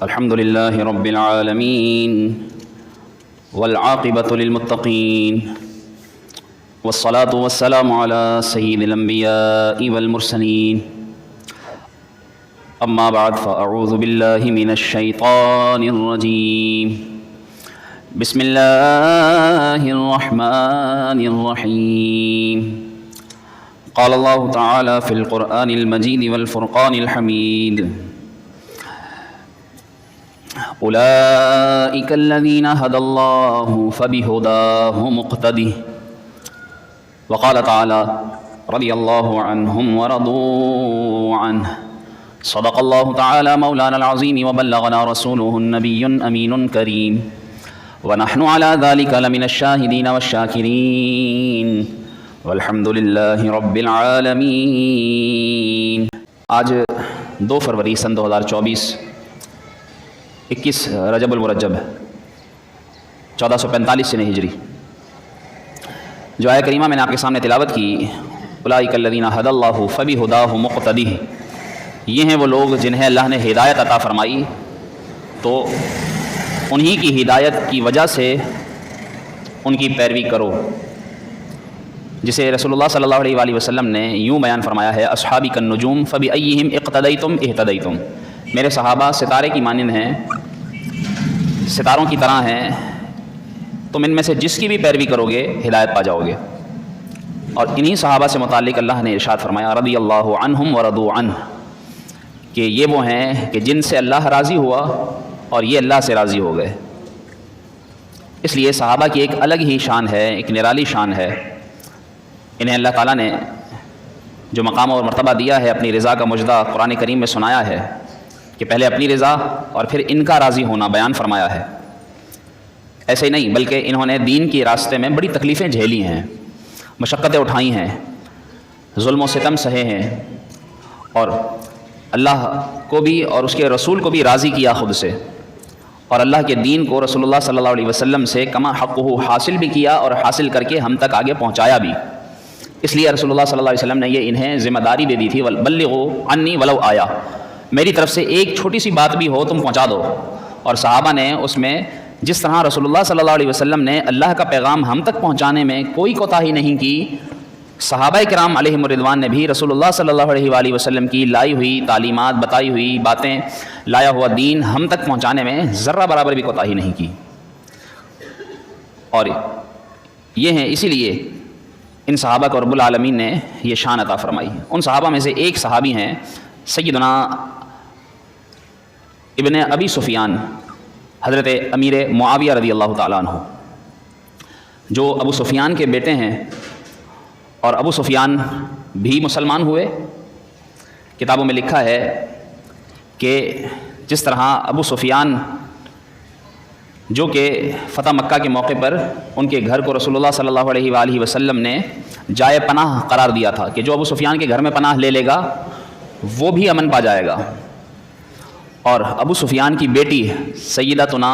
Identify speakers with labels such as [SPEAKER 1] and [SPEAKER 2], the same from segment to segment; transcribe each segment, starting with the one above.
[SPEAKER 1] الحمد لله رب العالمين والعاقبة للمتقين والصلاة والسلام على سيد الأنبياء والمرسلين أما بعد فأعوذ بالله من الشيطان الرجيم بسم الله الرحمن الرحيم قال الله تعالى في القرآن المجيد والفرقان الحميد أولئك الذين هدى الله فبهداه مقتده وقال تعالى رضي الله عنهم ورضوا عنه صدق الله تعالى مولانا العظيم وبلغنا رسوله النبي الأمين الكريم ونحن على ذلك لمن الشاهدين والشاكرين والحمد لله رب العالمین۔ آج 2 فروری سن 2024 21 رجب المرجب 1445 سنہ ہجری، جو آیہ کریمہ میں نے آپ کے سامنے تلاوت کی، اولئک الذین ھدی اللہ فبہداہ مقتدہ، یہ ہیں وہ لوگ جنہیں اللہ نے ہدایت عطا فرمائی تو انہی کی ہدایت کی وجہ سے ان کی پیروی کرو، جسے رسول اللہ صلی اللہ علیہ وآلہ وسلم نے یوں بیان فرمایا ہے، اصحابی کالنجوم فبأیہم اقتدیتم اہتدیتم، میرے صحابہ ستارے کی مانند ہیں، ستاروں کی طرح ہیں، تم ان میں سے جس کی بھی پیروی کرو گے ہدایت پا جاؤ گے۔ اور انہی صحابہ سے متعلق اللہ نے ارشاد فرمایا رضی اللہ عنہم ورضوا عنہ، کہ یہ وہ ہیں کہ جن سے اللہ راضی ہوا اور یہ اللہ سے راضی ہو گئے۔ اس لیے صحابہ کی ایک الگ ہی شان ہے، ایک نرالی شان ہے، انہیں اللہ تعالیٰ نے جو مقام اور مرتبہ دیا ہے، اپنی رضا کا مجدہ قرآن کریم میں سنایا ہے کہ پہلے اپنی رضا اور پھر ان کا راضی ہونا بیان فرمایا ہے۔ ایسے ہی نہیں بلکہ انہوں نے دین کے راستے میں بڑی تکلیفیں جھیلی ہیں، مشقتیں اٹھائی ہیں، ظلم و ستم سہے ہیں، اور اللہ کو بھی اور اس کے رسول کو بھی راضی کیا خود سے، اور اللہ کے دین کو رسول اللہ صلی اللہ علیہ وسلم سے کما حقہ حاصل بھی کیا اور حاصل کر کے ہم تک آگے پہنچایا بھی۔ اس لیے رسول اللہ صلی اللہ علیہ وسلم نے یہ انہیں ذمہ داری دے دی تھی، بلغوا عنی ولو آیا، میری طرف سے ایک چھوٹی سی بات بھی ہو تم پہنچا دو۔ اور صحابہ نے اس میں جس طرح رسول اللہ صلی اللہ علیہ وسلم نے اللہ کا پیغام ہم تک پہنچانے میں کوئی کوتاہی نہیں کی، صحابہ کرام علیہم الرضوان نے بھی رسول اللہ صلی اللہ علیہ وآلہ وسلم کی لائی ہوئی تعلیمات، بتائی ہوئی باتیں، لایا ہوا دین ہم تک پہنچانے میں ذرہ برابر بھی کوتاہی نہیں کی۔ اور یہ ہیں، اسی لیے ان صحابہ کو رب العالمین نے یہ شان عطا فرمائی۔ ان صحابہ میں سے ایک صحابی ہیں سیدنا ابن ابی سفیان، حضرت امیر معاویہ رضی اللہ تعالیٰ عنہ، جو ابو سفیان کے بیٹے ہیں، اور ابو سفیان بھی مسلمان ہوئے۔ کتابوں میں لکھا ہے کہ جس طرح ابو سفیان جو کہ فتح مکہ کے موقع پر ان کے گھر کو رسول اللہ صلی اللہ علیہ وآلہ وسلم نے جائے پناہ قرار دیا تھا کہ جو ابو سفیان کے گھر میں پناہ لے لے گا وہ بھی امن پا جائے گا، اور ابو سفیان کی بیٹی سیدتنا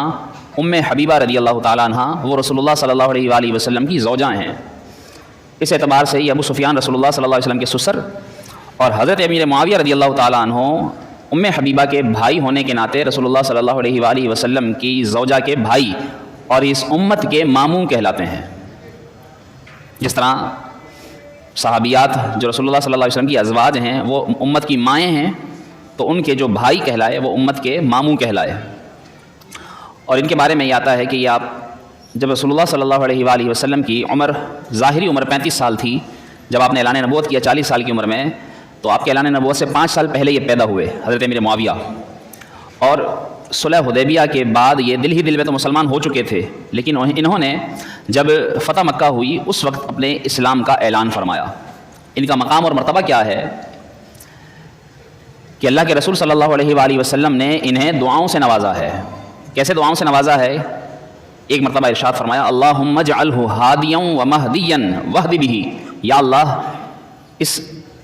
[SPEAKER 1] ام حبیبہ رضی اللہ تعالیٰ عنہ وہ رسول اللہ صلی اللہ علیہ وآلہ وسلم کی زوجہ ہیں۔ اس اعتبار سے یہ ابو سفیان رسول اللہ صلی اللہ علیہ وسلم کے سسر اور حضرت امیر معاویہ رضی اللہ تعالیٰ عنہ ام حبیبہ کے بھائی ہونے کے ناطے رسول اللہ صلی اللہ علیہ وآلہ وسلم کی زوجہ کے بھائی اور اس امت کے ماموں کہلاتے ہیں۔ جس طرح صحابیات جو رسول اللہ صلی اللہ علیہ وسلم کی ازواج ہیں وہ امت کی مائیں ہیں، تو ان کے جو بھائی کہلائے وہ امت کے ماموں کہلائے۔ اور ان کے بارے میں یہ آتا ہے کہ یہ آپ جب رسول اللہ صلی اللہ علیہ وآلہ وسلم کی عمر ظاہری عمر 35 سال تھی، جب آپ نے اعلان نبوت کیا 40 سال کی عمر میں، تو آپ کے اعلان نبوت سے 5 سال پہلے یہ پیدا ہوئے حضرت امیر معاویہ، اور صلح حدیبیہ کے بعد یہ دل ہی دل میں تو مسلمان ہو چکے تھے، لیکن انہوں نے جب فتح مکہ ہوئی اس وقت اپنے اسلام کا اعلان فرمایا۔ ان کا مقام اور مرتبہ کیا ہے کہ اللہ کے رسول صلی اللہ علیہ وآلہ وسلم نے انہیں دعاؤں سے نوازا ہے۔ کیسے دعاؤں سے نوازا ہے؟ ایک مرتبہ ارشاد فرمایا اللہم اجعلہ ہادیا ومہدیا واہد بہ، یا اللہ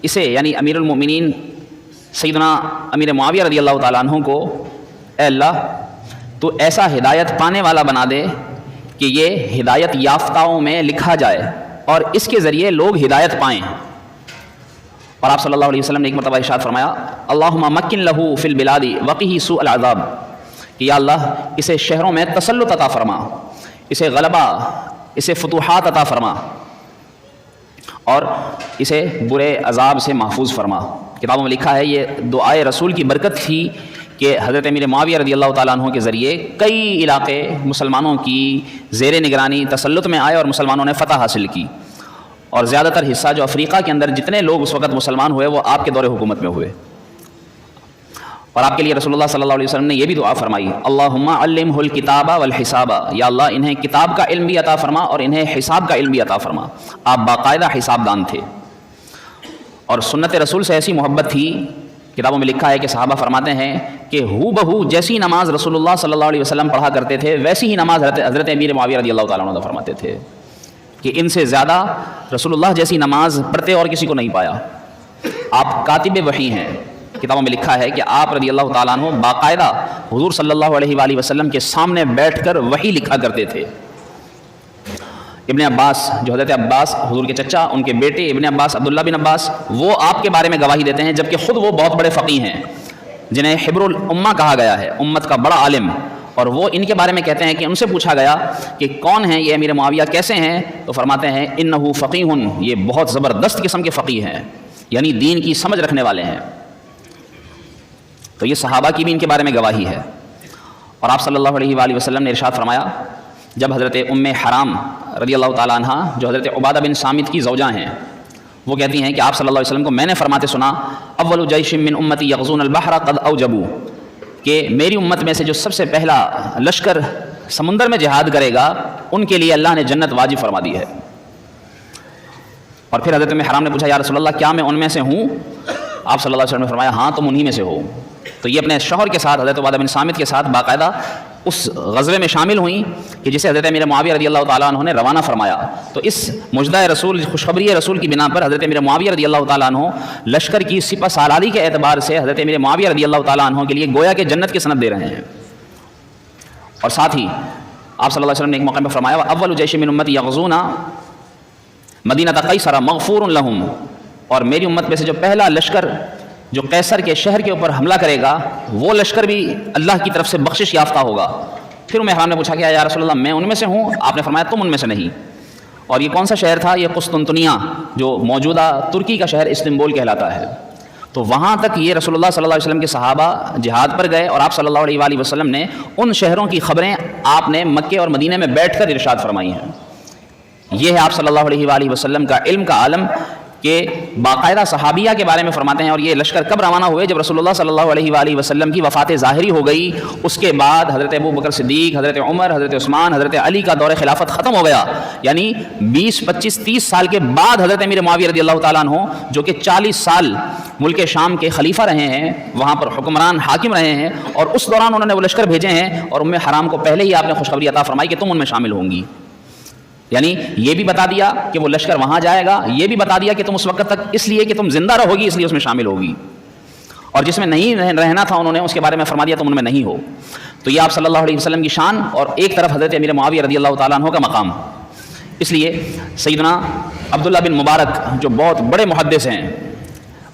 [SPEAKER 1] اسے یعنی امیر المؤمنین سیدنا امیر معاویہ رضی اللہ تعالیٰ عنہ کو اے اللہ تو ایسا ہدایت پانے والا بنا دے کہ یہ ہدایت یافتاؤں میں لکھا جائے اور اس کے ذریعے لوگ ہدایت پائیں۔ اور آپ صلی اللہ علیہ وسلم نے ایک مرتبہ ارشاد فرمایا اللہم مکن لہو فی البلاد وقہ سوء العذاب، کہ یا اللہ اسے شہروں میں تسلط عطا فرما، اسے غلبہ، اسے فتوحات عطا فرما، اور اسے برے عذاب سے محفوظ فرما۔ کتابوں میں لکھا ہے یہ دعائے رسول کی برکت تھی کہ حضرت امیر معاویہ رضی اللہ تعالیٰ عنہ کے ذریعے کئی علاقے مسلمانوں کی زیر نگرانی تسلط میں آئے اور مسلمانوں نے فتح حاصل کی، اور زیادہ تر حصہ جو افریقہ کے اندر جتنے لوگ اس وقت مسلمان ہوئے وہ آپ کے دور حکومت میں ہوئے۔ اور آپ کے لیے رسول اللہ صلی اللہ علیہ وسلم نے یہ بھی دعا فرمائی، اللہم علمہ الکتاب والحساب، یا اللہ انہیں کتاب کا علم بھی عطا فرما اور انہیں حساب کا علم بھی عطا فرما۔ آپ باقاعدہ حساب دان تھے، اور سنت رسول سے ایسی محبت تھی، کتابوں میں لکھا ہے کہ صحابہ فرماتے ہیں کہ ہو بہو جیسی نماز رسول اللہ صلی اللہ علیہ وسلم پڑھا کرتے تھے ویسی ہی نماز حضرت امیر معاویہ رضی اللہ تعالیٰ عنہ فرماتے تھے، کہ ان سے زیادہ رسول اللہ جیسی نماز پڑھتے اور کسی کو نہیں پایا۔ آپ کاتب وحی ہیں، کتابوں میں لکھا ہے کہ آپ رضی اللہ تعالیٰ عنہ باقاعدہ حضور صلی اللہ علیہ وآلہ وسلم کے سامنے بیٹھ کر وحی لکھا کرتے تھے۔ ابن عباس، جو حضرت عباس حضور کے چچا، ان کے بیٹے ابن عباس عبداللہ بن عباس، وہ آپ کے بارے میں گواہی دیتے ہیں، جبکہ خود وہ بہت بڑے فقیہ ہیں جنہیں حبر الامہ کہا گیا ہے، امت کا بڑا عالم، اور وہ ان کے بارے میں کہتے ہیں کہ ان سے پوچھا گیا کہ کون ہیں یہ امیر معاویہ، کیسے ہیں؟ تو فرماتے ہیں انہ فقیہ، یہ بہت زبردست قسم کے فقیہ ہیں، یعنی دین کی سمجھ رکھنے والے ہیں۔ تو یہ صحابہ کی بھی ان کے بارے میں گواہی ہے۔ اور آپ صلی اللہ علیہ وآلہ وسلم نے ارشاد فرمایا، جب حضرت ام حرام رضی اللہ تعالیٰ عنہ جو حضرت عبادہ بن صامت کی زوجہ ہیں، وہ کہتی ہیں کہ آپ صلی اللہ علیہ وسلم کو میں نے فرماتے سنا، اول جیش من امتی یغزون البحر قد اوجبوا، کہ میری امت میں سے جو سب سے پہلا لشکر سمندر میں جہاد کرے گا ان کے لیے اللہ نے جنت واجب فرما دی ہے۔ اور پھر حضرت ام حرام نے پوچھا، یا رسول اللہ کیا میں ان میں سے ہوں؟ آپ صلی اللہ علیہ وسلم نے فرمایا ہاں تم انہی میں سے ہو۔ تو یہ اپنے شوہر کے ساتھ حضرت عبادہ بن صامت کے ساتھ باقاعدہ اس غزوے میں شامل ہوئیں کہ جسے حضرت امیر معاویہ رضی اللہ تعالیٰ عنہ نے روانہ فرمایا۔ تو اس مجدہ رسول، خوشخبری رسول کی بنا پر حضرت امیر معاویہ رضی اللہ تعالیٰ عنہ لشکر کی سپہ سالاری کے اعتبار سے حضرت امیر معاویہ رضی اللہ تعالیٰ عنہ کے لیے گویا کہ جنت کی سند دے رہے ہیں۔ اور ساتھ ہی آپ صلی اللہ علیہ وسلم نے ایک موقع میں فرمایا، اول جیش من امتی یغزون مدینہ قیصر مغفور لہم، اور میری امت میں سے جو پہلا لشکر جو قیصر کے شہر کے اوپر حملہ کرے گا وہ لشکر بھی اللہ کی طرف سے بخشش یافتہ ہوگا۔ پھر ام حرام نے پوچھا کہ یا رسول اللہ میں ان میں سے ہوں؟ آپ نے فرمایا تم ان میں سے نہیں۔ اور یہ کون سا شہر تھا؟ یہ قسطنطنیہ، جو موجودہ ترکی کا شہر استنبول کہلاتا ہے۔ تو وہاں تک یہ رسول اللہ صلی اللہ علیہ وسلم کے صحابہ جہاد پر گئے، اور آپ صلی اللہ علیہ وآلہ وسلم نے ان شہروں کی خبریں آپ نے مکے اور مدینے میں بیٹھ کر ارشاد فرمائی ہیں۔ یہ ہے آپ صلی اللہ علیہ وآلہ وسلم کا علم کا عالم کہ باقاعدہ صحابیہ کے بارے میں فرماتے ہیں۔ اور یہ لشکر کب روانہ ہوئے؟ جب رسول اللہ صلی اللہ علیہ وآلہ وسلم کی وفات ظاہری ہو گئی، اس کے بعد حضرت ابو بکر صدیق، حضرت عمر، حضرت عثمان، حضرت علی کا دور خلافت ختم ہو گیا، یعنی 20، 25، 30 سال کے بعد حضرت امیر معاویہ رضی اللہ تعالیٰ عنہ جو کہ 40 سال ملک شام کے خلیفہ رہے ہیں، وہاں پر حکمران حاکم رہے ہیں، اور اس دوران انہوں نے وہ لشکر بھیجے ہیں، اور ام حرام کو پہلے ہی آپ نے خوشخبری عطا فرمائی کہ تم ان میں شامل ہوں گی۔ یعنی یہ بھی بتا دیا کہ وہ لشکر وہاں جائے گا، یہ بھی بتا دیا کہ تم اس وقت تک اس لیے کہ تم زندہ رہو گی اس لیے اس میں شامل ہوگی، اور جس میں نہیں رہنا تھا انہوں نے اس کے بارے میں فرما دیا تم ان میں نہیں ہو۔ تو یہ آپ صلی اللہ علیہ وسلم کی شان، اور ایک طرف حضرت امیر معاویہ رضی اللہ تعالیٰ عنہ کا مقام۔ اس لیے سیدنا عبداللہ بن مبارک جو بہت بڑے محدث ہیں،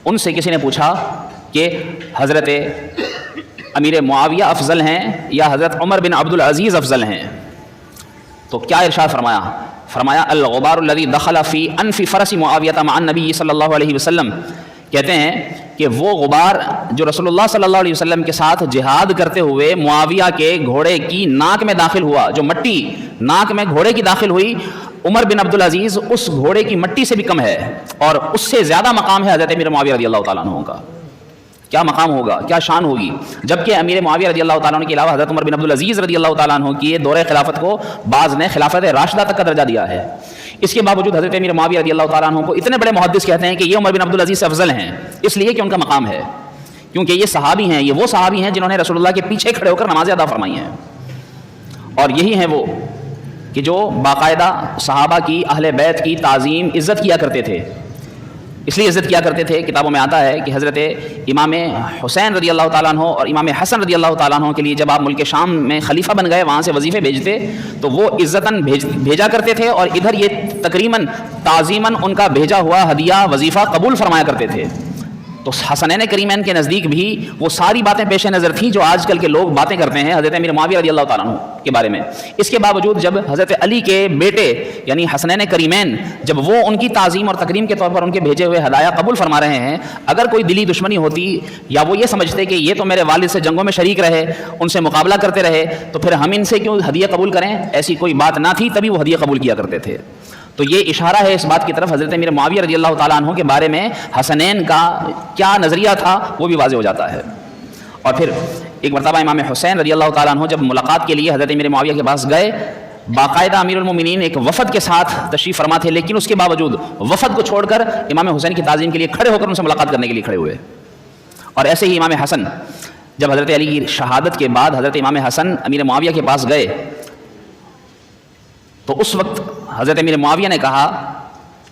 [SPEAKER 1] ان سے کسی نے پوچھا کہ حضرت امیر معاویہ افضل ہیں یا حضرت عمر بن عبدالعزیز افضل ہیں؟ تو کیا ارشاد فرمایا الغبار الذي دخل في انف فرس معاویہ مع النبی صلی اللہ علیہ وسلم، کہتے ہیں کہ وہ غبار جو رسول اللہ صلی اللہ علیہ وسلم کے ساتھ جہاد کرتے ہوئے معاویہ کے گھوڑے کی ناک میں داخل ہوا، جو مٹی ناک میں گھوڑے کی داخل ہوئی، عمر بن عبدالعزیز اس گھوڑے کی مٹی سے بھی کم ہے، اور اس سے زیادہ مقام ہے حضرت امیر معاویہ رضی اللہ تعالیٰ عنہ کا۔ کیا مقام ہوگا، کیا شان ہوگی، جبکہ امیر معاویہ رضی اللہ تعالیٰ عنہ کے علاوہ حضرت عمر بن عبدالعزیز رضی اللہ تعالیٰ عنہ کی دور خلافت کو بعض نے خلافت راشدہ تک کا درجہ دیا ہے۔ اس کے باوجود حضرت امیر معاویہ رضی اللہ تعالیٰ عنہ کو اتنے بڑے محدث کہتے ہیں کہ یہ عمر بن عبدالعزیز سے افضل ہیں، اس لیے کہ ان کا مقام ہے، کیونکہ یہ صحابی ہیں، یہ وہ صحابی ہیں جنہوں نے رسول اللہ کے پیچھے کھڑے ہو کر نمازیں ادا فرمائی ہیں، اور یہی ہیں وہ کہ جو باقاعدہ صحابہ کی، اہل بیت کی تعظیم عزت کیا کرتے تھے۔ اس لیے عزت کیا کرتے تھے، کتابوں میں آتا ہے کہ حضرت امام حسین رضی اللہ تعالیٰ عنہ اور امام حسن رضی اللہ تعالیٰ عنہ کے لیے جب آپ ملک شام میں خلیفہ بن گئے، وہاں سے وظیفے بھیجتے تو وہ عزتاً بھیجا کرتے تھے، اور ادھر یہ تقریباً تعظیماً ان کا بھیجا ہوا ہدیہ وظیفہ قبول فرمایا کرتے تھے۔ تو حسنین کریمین کے نزدیک بھی وہ ساری باتیں پیش نظر تھیں جو آج کل کے لوگ باتیں کرتے ہیں حضرت امیر معاویہ رضی اللہ تعالیٰ عنہ کے بارے میں. اس کے باوجود جب حضرت علی کے بیٹے یعنی حسنین کریمین جب وہ ان کی تعظیم اور تکریم کے طور پر ان کے بھیجے ہوئے ہدایہ قبول فرما رہے ہیں، اگر کوئی دلی دشمنی ہوتی یا وہ یہ سمجھتے کہ یہ تو میرے والد سے جنگوں میں شریک رہے، ان سے مقابلہ کرتے رہے، تو پھر ہم ان سے کیوں ہدیہ قبول کریں؟ ایسی کوئی بات نہ تھی، تبھی وہ ہدیہ قبول کیا کرتے تھے. تو یہ اشارہ ہے اس بات کی طرف حضرت امیر معاویہ رضی اللہ تعالیٰ عنہ کے بارے میں حسنین کا کیا نظریہ تھا وہ بھی واضح ہو جاتا ہے. اور پھر ایک مرتبہ امام حسین رضی اللہ تعالیٰ عنہ جب ملاقات کے لیے حضرت امیر معاویہ کے پاس گئے، باقاعدہ امیر المومنین ایک وفد کے ساتھ تشریف فرما تھے، لیکن اس کے باوجود وفد کو چھوڑ کر امام حسین کی تعظیم کے لیے کھڑے ہو کر ان سے ملاقات کرنے کے لیے کھڑے ہوئے. اور ایسے ہی امام حسن جب حضرت علی کی شہادت کے بعد حضرت امام حسن امیر معاویہ کے پاس گئے تو اس وقت حضرت امیر معاویہ نے کہا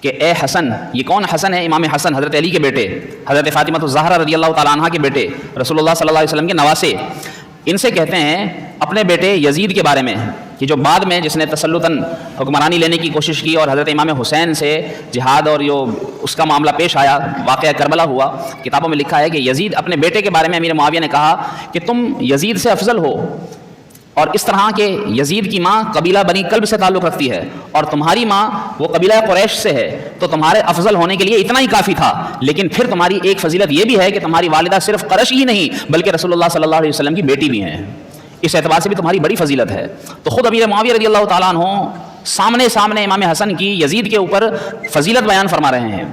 [SPEAKER 1] کہ اے حسن، یہ کون حسن ہے؟ امام حسن حضرت علی کے بیٹے، حضرت فاطمہ الزہرا رضی اللہ تعالیٰ عنہ کے بیٹے، رسول اللہ صلی اللہ علیہ وسلم کے نواسے. ان سے کہتے ہیں اپنے بیٹے یزید کے بارے میں کہ جو بعد میں جس نے تسلطاً حکمرانی لینے کی کوشش کی اور حضرت امام حسین سے جہاد اور جو اس کا معاملہ پیش آیا، واقعہ کربلا ہوا، کتابوں میں لکھا ہے کہ یزید اپنے بیٹے کے بارے میں امیر معاویہ نے کہا کہ تم یزید سے افضل ہو، اور اس طرح کہ یزید کی ماں قبیلہ بنی کلب سے تعلق رکھتی ہے اور تمہاری ماں وہ قبیلہ قریش سے ہے، تو تمہارے افضل ہونے کے لیے اتنا ہی کافی تھا. لیکن پھر تمہاری ایک فضیلت یہ بھی ہے کہ تمہاری والدہ صرف قرشی ہی نہیں بلکہ رسول اللہ صلی اللہ علیہ وسلم کی بیٹی بھی ہیں، اس اعتبار سے بھی تمہاری بڑی فضیلت ہے. تو خود امیر معاویہ رضی اللہ تعالیٰ عنہ سامنے امام حسن کی یزید کے اوپر فضیلت بیان فرما رہے ہیں.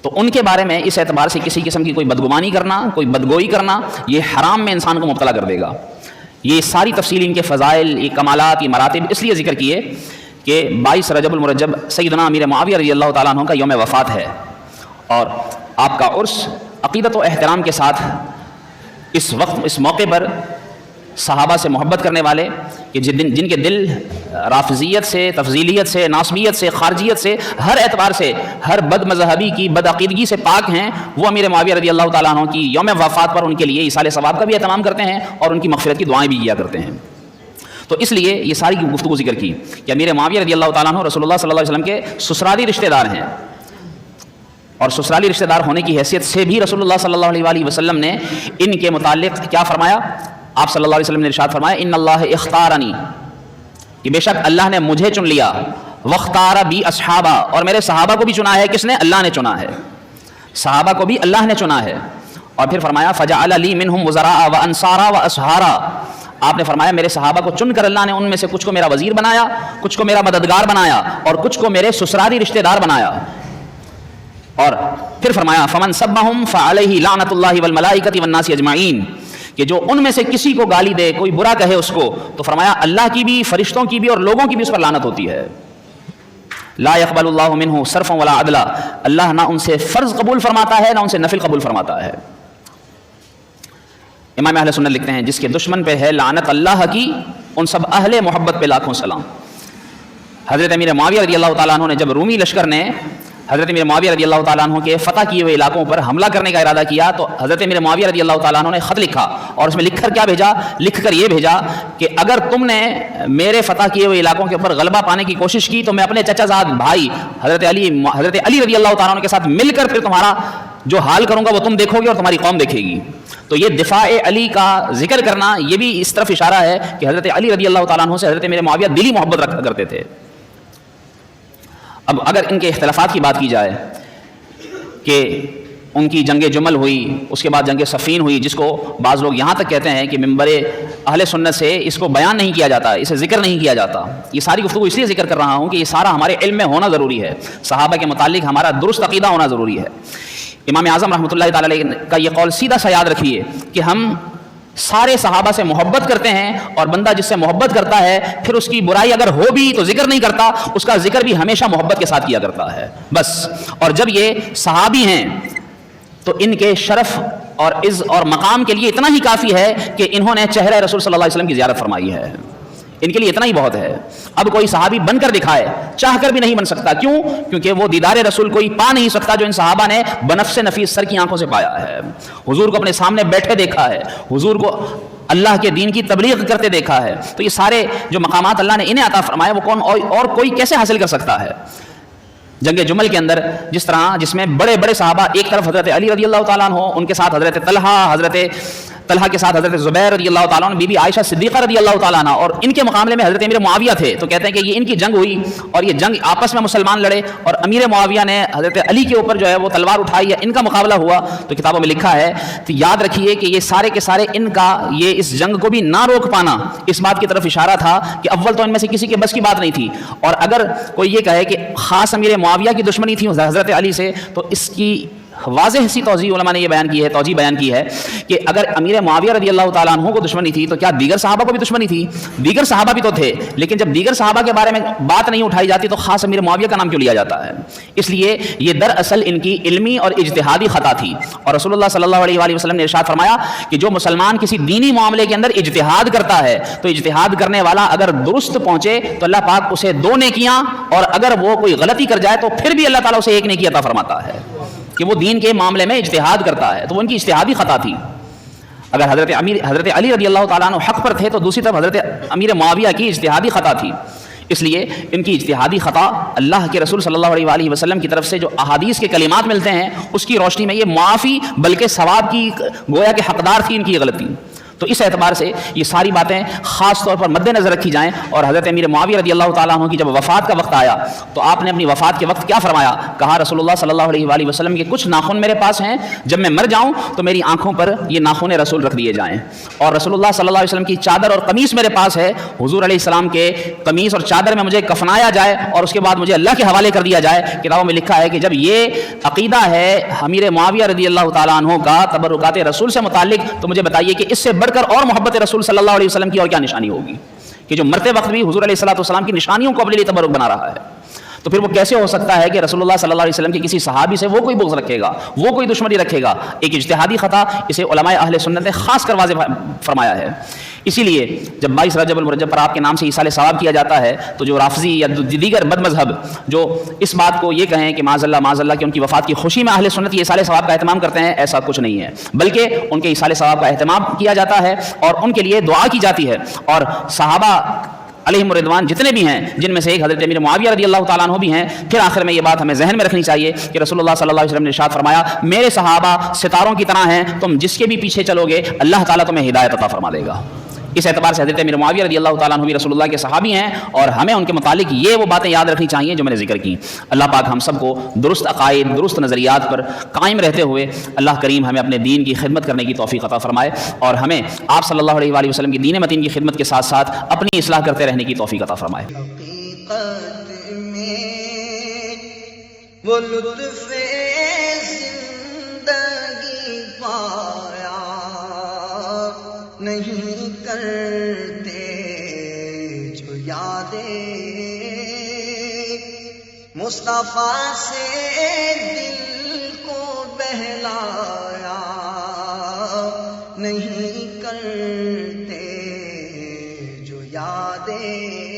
[SPEAKER 1] تو ان کے بارے میں اس اعتبار سے کسی قسم کی کوئی بدگمانی کرنا، کوئی بدگوئی کرنا، یہ حرام میں انسان کو مبتلا کر دے گا. یہ ساری تفصیل ان کے فضائل، یہ کمالات، یہ مراتب اس لیے ذکر کیے کہ 22 رجب المرجب سیدنا امیر معاویہ رضی اللہ تعالیٰ عنہ کا یوم وفات ہے، اور آپ کا عرس عقیدت و احترام کے ساتھ اس وقت اس موقع پر صحابہ سے محبت کرنے والے کہ جن کے دل رافضیت سے، تفضیلیت سے، ناصبیت سے، خارجیت سے، ہر اعتبار سے، ہر بد مذہبی کی بد عقیدگی سے پاک ہیں، وہ امیر معاویہ رضی اللہ تعالیٰ عنہ کی یوم وفات پر ان کے لیے ایصال ثواب کا بھی اہتمام کرتے ہیں اور ان کی مغفرت کی دعائیں بھی کیا کرتے ہیں. تو اس لیے یہ ساری گفتگو ذکر کی کہ امیر معاویہ رضی اللہ تعالیٰ عنہ رسول اللہ صلی اللہ علیہ وسلم کے سسرالی رشتہ دار ہیں، اور سسرالی رشتہ دار ہونے کی حیثیت سے بھی رسول اللہ صلی اللہ علیہ وسلم نے ان کے متعلق کیا فرمایا؟ آپ صلی اللہ علیہ وسلم نے ارشاد فرمایا ان اللہ اختارنی، کہ بے شک اللہ نے مجھے چن لیا، واختار بی اصحابہ، اور میرے صحابہ کو بھی چنا ہے. کس نے؟ اللہ نے چنا ہے، صحابہ کو بھی اللہ نے چنا ہے. اور پھر فرمایا فجعل لی منہم وزراء وانصارا واسحارا، آپ نے فرمایا میرے صحابہ کو چن کر اللہ نے ان میں سے کچھ کو میرا وزیر بنایا، کچھ کو میرا مددگار بنایا، اور کچھ کو میرے سسرالی رشتہ دار بنایا. اور پھر فرمایا فمن سبہم فعلیہ لعنت اللہ والملائکۃ والناس اجمعین، کہ جو ان میں سے کسی کو گالی دے، کوئی برا کہے اس کو، تو فرمایا اللہ کی بھی، فرشتوں کی بھی اور لوگوں کی بھی اس پر لعنت ہوتی ہے. لا يقبل اللہ منہ صرفا ولا عدلا، اللہ نہ ان سے فرض قبول فرماتا ہے نہ ان سے نفل قبول فرماتا ہے. امام اہل سنت لکھتے ہیں جس کے دشمن پہ ہے لعنت اللہ کی، ان سب اہل محبت پہ لاکھوں سلام. حضرت امیر معاویہ رضی اللہ تعالیٰ عنہ نے جب رومی لشکر نے حضرت امیر معاویہ رضی اللہ تعالیٰ عنہ کے فتح کیے ہوئے علاقوں پر حملہ کرنے کا ارادہ کیا، تو حضرت امیر معاویہ رضی اللہ تعالیٰ عنہ نے خط لکھا، اور اس میں لکھ کر کیا بھیجا؟ لکھ کر یہ بھیجا کہ اگر تم نے میرے فتح کیے ہوئے علاقوں کے اوپر غلبہ پانے کی کوشش کی تو میں اپنے چچا زاد بھائی حضرت علی رضی اللہ تعالیٰ عنہ کے ساتھ مل کر پھر تمہارا جو حال کروں گا وہ تم دیکھو گے اور تمہاری قوم دیکھے گی. تو یہ دفاع علی کا ذکر کرنا یہ بھی اس طرف اشارہ ہے کہ حضرت علی رضی اللہ تعالیٰ عنہ سے حضرت امیر معاویہ دلی محبت رکھا کرتے تھے. اب اگر ان کے اختلافات کی بات کی جائے کہ ان کی جنگ جمل ہوئی، اس کے بعد جنگ صفین ہوئی، جس کو بعض لوگ یہاں تک کہتے ہیں کہ ممبر اہل سنت سے اس کو بیان نہیں کیا جاتا، اسے ذکر نہیں کیا جاتا. یہ ساری گفتگو اس لیے ذکر کر رہا ہوں کہ یہ سارا ہمارے علم میں ہونا ضروری ہے، صحابہ کے متعلق ہمارا درست عقیدہ ہونا ضروری ہے. امام اعظم رحمۃ اللہ تعالی علیہ کا یہ قول سیدھا سا یاد رکھیے کہ ہم سارے صحابہ سے محبت کرتے ہیں، اور بندہ جس سے محبت کرتا ہے پھر اس کی برائی اگر ہو بھی تو ذکر نہیں کرتا، اس کا ذکر بھی ہمیشہ محبت کے ساتھ کیا کرتا ہے بس. اور جب یہ صحابی ہیں تو ان کے شرف اور عز اور مقام کے لیے اتنا ہی کافی ہے کہ انہوں نے چہرہ رسول صلی اللہ علیہ وسلم کی زیارت فرمائی ہے، ان کے لیے اتنا ہی بہت ہے. اب کوئی صحابی بن کر دکھائے، چاہ کر بھی نہیں بن سکتا. کیوں؟ کیونکہ وہ دیدار رسول کوئی پا نہیں سکتا جو ان صحابہ نے بنفس نفیس سر کی آنکھوں سے پایا ہے. حضور کو اپنے سامنے بیٹھے دیکھا ہے، حضور کو اللہ کے دین کی تبلیغ کرتے دیکھا ہے. تو یہ سارے جو مقامات اللہ نے انہیں عطا فرمائے وہ کون اور کوئی کیسے حاصل کر سکتا ہے؟ جنگ جمل کے اندر جس میں بڑے بڑے صحابہ، ایک طرف حضرت علی رضی اللہ تعالیٰ عنہ، ان کے ساتھ حضرت طلحہ کے ساتھ حضرت زبیر رضی اللہ تعالیٰ عنہ، بی بی عائشہ صدیقہ رضی اللہ تعالیٰ عنہ، اور ان کے مقابلے میں حضرت امیر معاویہ تھے. تو کہتے ہیں کہ یہ ان کی جنگ ہوئی اور یہ جنگ آپس میں مسلمان لڑے اور امیر معاویہ نے حضرت علی کے اوپر جو ہے وہ تلوار اٹھائی یا ان کا مقابلہ ہوا. تو کتابوں میں لکھا ہے، تو یاد رکھیے کہ یہ سارے کے سارے ان کا یہ اس جنگ کو بھی نہ روک پانا اس بات کی طرف اشارہ تھا کہ اول تو ان میں سے کسی کے بس کی بات نہیں تھی. اور اگر کوئی یہ کہے کہ خاص امیر معاویہ کی دشمنی تھی حضرت علی سے، تو اس کی واضح سی توضیح علماء نے یہ توجیہ بیان کی ہے کہ اگر امیر معاویہ رضی اللہ تعالیٰ عنہ کو دشمنی تھی تو کیا دیگر صحابہ کو بھی دشمنی تھی؟ دیگر صحابہ بھی تو تھے، لیکن جب دیگر صحابہ کے بارے میں بات نہیں اٹھائی جاتی تو خاص امیر معاویہ کا نام کیوں لیا جاتا ہے؟ اس لیے یہ دراصل ان کی علمی اور اجتہادی خطا تھی. اور رسول اللہ صلی اللہ علیہ وآلہ وسلم نے ارشاد فرمایا کہ جو مسلمان کسی دینی معاملے کے اندر اجتہاد کرتا ہے تو اجتہاد کرنے والا اگر درست پہنچے تو اللہ پاک اسے 2 نیکیاں، اور اگر وہ کوئی غلطی کر جائے تو پھر بھی اللہ تعالیٰ اسے 1 نیکی عطا فرماتا ہے کہ وہ دین کے معاملے میں اجتہاد کرتا ہے. تو وہ ان کی اجتہادی خطا تھی. اگر حضرت علی رضی اللہ تعالیٰ عنہ حق پر تھے تو دوسری طرف حضرت امیر معاویہ کی اجتہادی خطا تھی. اس لیے ان کی اجتہادی خطا اللہ کے رسول صلی اللہ علیہ وآلہ وسلم کی طرف سے جو احادیث کے کلمات ملتے ہیں اس کی روشنی میں یہ معافی بلکہ ثواب کی گویا کہ حقدار تھی ان کی غلطی. تو اس اعتبار سے یہ ساری باتیں خاص طور پر مد نظر رکھی جائیں. اور حضرت امیر معاویہ رضی اللہ تعالیٰ عنہ کی جب وفات کا وقت آیا تو آپ نے اپنی وفات کے وقت کیا فرمایا؟ کہا رسول اللہ صلی اللہ علیہ وآلہ وسلم کے کچھ ناخن میرے پاس ہیں، جب میں مر جاؤں تو میری آنکھوں پر یہ ناخن رسول رکھ دیے جائیں. اور رسول اللہ صلی اللہ علیہ وسلم کی چادر اور قمیص میرے پاس ہے، حضور علیہ السلام کے قمیص اور چادر میں مجھے کفنایا جائے اور اس کے بعد مجھے اللہ کے حوالے کر دیا جائے. کتابوں میں لکھا ہے کہ جب یہ عقیدہ ہے امیر معاویہ رضی اللہ تعالیٰ عنہ کا تبرکات رسول سے متعلق، تو مجھے بتائیے کہ اس سے بڑھ کر اور محبت رسول صلی اللہ علیہ وسلم کی اور کیا نشانی ہوگی کہ جو مرتے وقت بھی حضور علیہ الصلوۃ والسلام کی نشانیوں کو اپنے لیے تبرک بنا رہا ہے. تو پھر وہ کیسے ہو سکتا ہے کہ رسول اللہ صلی اللہ علیہ وسلم کے کسی صحابی سے وہ کوئی بغض رکھے گا، وہ کوئی دشمنی رکھے گا؟ ایک اجتہادی خطا، اسے علماء اہل سنت نے خاص کر واضح فرمایا ہے. اسی لیے جب 22 رجب المرجب پر آپ کے نام سے ایصال ثواب کیا جاتا ہے تو جو رافضی یا دیگر بد مذہب جو اس بات کو یہ کہیں کہ معاذ اللہ کہ ان کی وفات کی خوشی میں اہل سنت یہ ایصال ثواب کا اہتمام کرتے ہیں، ایسا کچھ نہیں ہے، بلکہ ان کے ایصال ثواب کا اہتمام کیا جاتا ہے اور ان کے لیے دعا کی جاتی ہے. اور صحابہ علیہم الرضوان جتنے بھی ہیں، جن میں سے ایک حضرت امیر معاویہ رضی اللہ تعالیٰ عنہ بھی ہیں. پھر آخر میں یہ بات ہمیں ذہن میں رکھنی چاہیے کہ رسول اللہ صلی اللہ علیہ وسلم نے ارشاد فرمایا میرے صحابہ ستاروں کی طرح ہیں، تم جس کے بھی پیچھے چلو گے اللہ تعالیٰ تمہیں ہدایت عطا فرما دے گا. اس اعتبار سے حضرت امیر معاویہ رضی اللہ تعالیٰ عنہ بھی رسول اللہ کے صحابی ہیں اور ہمیں ان کے متعلق یہ وہ باتیں یاد رکھنی چاہیے جو میں نے ذکر کی. اللہ پاک ہم سب کو درست عقائد، درست نظریات پر قائم رہتے ہوئے اللہ کریم ہمیں اپنے دین کی خدمت کرنے کی توفیق عطا فرمائے اور ہمیں آپ صلی اللہ علیہ وآلہ وسلم کی دین متین کی خدمت کے ساتھ ساتھ اپنی اصلاح کرتے رہنے کی توفیق عطا فرمائے.
[SPEAKER 2] وہ لطف زندگی پایا نہیں کرتے جو یادیں مصطفیٰ سے دل کو بہلایا نہیں کرتے جو یادیں